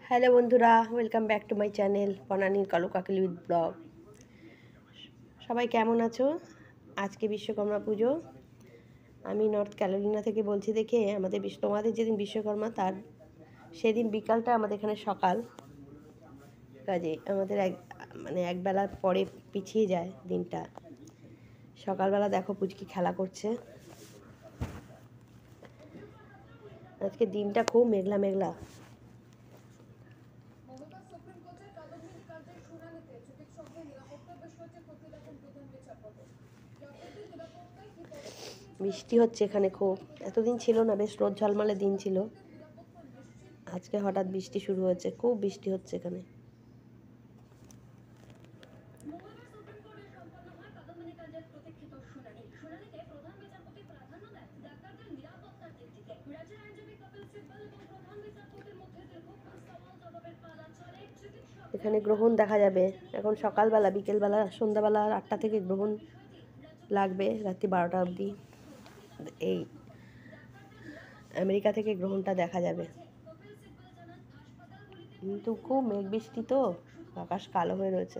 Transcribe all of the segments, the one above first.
Hello বন্ধুরা, welcome back to my channel বনানীর Kalu Kakoli with blog. সবাই কেমন আছো? আজকে বিশ্বকর্মা পুজো। আমি নর্থ ক্যারোলিনা থেকে বলছি দেখে তোমাদের যেদিন বিশ্বকর্মা তার সেদিন বিকালটা আমাদের এখানে সকাল, কাজে আমাদের একবেলা পরে পিছিয়ে যায় দিনটা। সকালবেলা দেখো পুচকি খেলা করছে। আজকে দিনটা খুব মেঘলা মেঘলা। বৃষ্টি হচ্ছে এখানে খুব, এতদিন ছিল না, বেশ রোদ ঝলমলে দিন ছিল, আজকে হঠাৎ বৃষ্টি শুরু হয়েছে, খুব বৃষ্টি হচ্ছে এখানে। এখানে গ্রহণ দেখা যাবে এখন সকালবেলা, বিকেলবেলা, সন্ধ্যাবেলা 8টা থেকে গ্রহণ লাগবে রাত্রি 12টা অবধি। এই আমেরিকা থেকে গ্রহণটা দেখা যাবে, কিন্তু খুব মেঘ বৃষ্টি তো, আকাশ কালো হয়ে রয়েছে।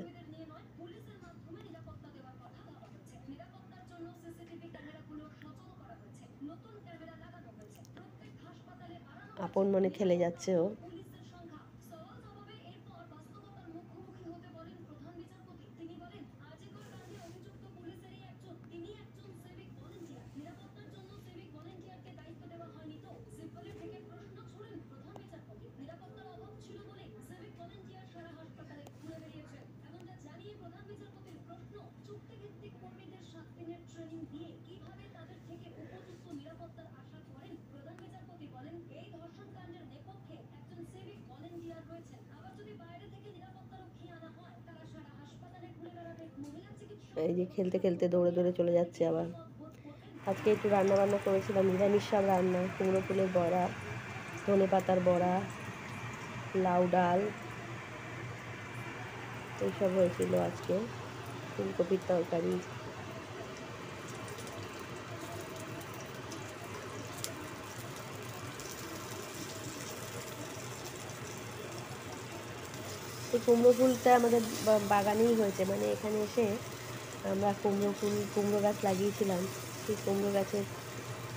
আপন মনে খেলে যাচ্ছে ও। এই যে খেলতে খেলতে দৌড়ে দৌড়ে চলে যাচ্ছে আবার। আজকে একটু রান্না বান্না করেছিলাম, নিরামিষ সব রান্না, কুমড়ো ফুলের বড়া, ধনে পাতার বড়া, লাউ ডাল, এইসব হয়েছিল আজকে, ফুলকপির তরকারি। এই কুমড়ো ফুলটা আমাদের বাগানেই হয়েছে, মানে এখানে এসে আমরা কুমড়ো গাছ লাগিয়েছিলাম। সেই কুমড়ো গাছের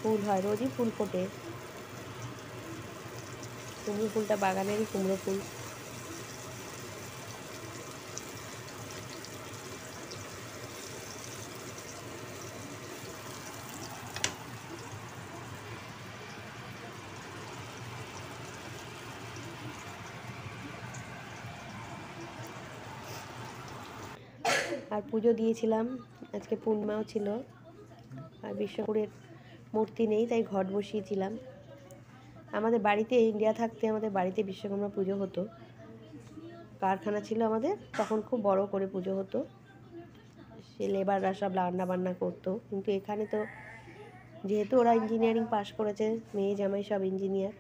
ফুল হয়, রোজই ফুল ফোটে। কুমড়ো ফুলটা বাগানেরই কুমড়ো ফুল। আর পুজো দিয়েছিলাম, আজকে পূর্ণিমাও ছিল, আর বিশ্বপুরের মূর্তি নেই তাই ঘট বসিয়েছিলাম। আমাদের বাড়িতে, ইন্ডিয়া থাকতে আমাদের বাড়িতে বিশ্বকর্মা পুজো হতো, কারখানা ছিল আমাদের, তখন খুব বড় করে পুজো হতো, সে লেবাররা সব রান্না বান্না করতো। কিন্তু এখানে তো যেহেতু ওরা ইঞ্জিনিয়ারিং পাশ করেছে, মেয়ে জামাই সব ইঞ্জিনিয়ার,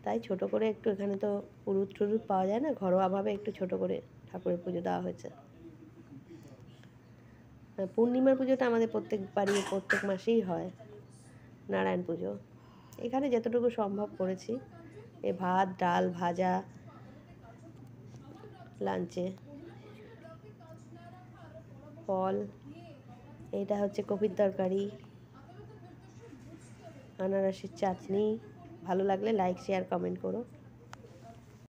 তাই ছোট করে একটু, এখানে তো পুরুত টুরুত পাওয়া যায় না, ঘরোয়াভাবে একটু ছোট করে ঠাকুরের পুজো দেওয়া হয়েছে। পূর্ণিমার পুজোটা আমাদের প্রত্যেক মাসেই হয়, নারায়ণ পুজো। এখানে যতটুকু সম্ভব করেছি, এ ভাত ডাল ভাজা লাঞ্চে, ফল, এইটা হচ্ছে কপির তরকারি, আনারসের চাটনি। ভালো লাগলে লাইক শেয়ার কমেন্ট করো।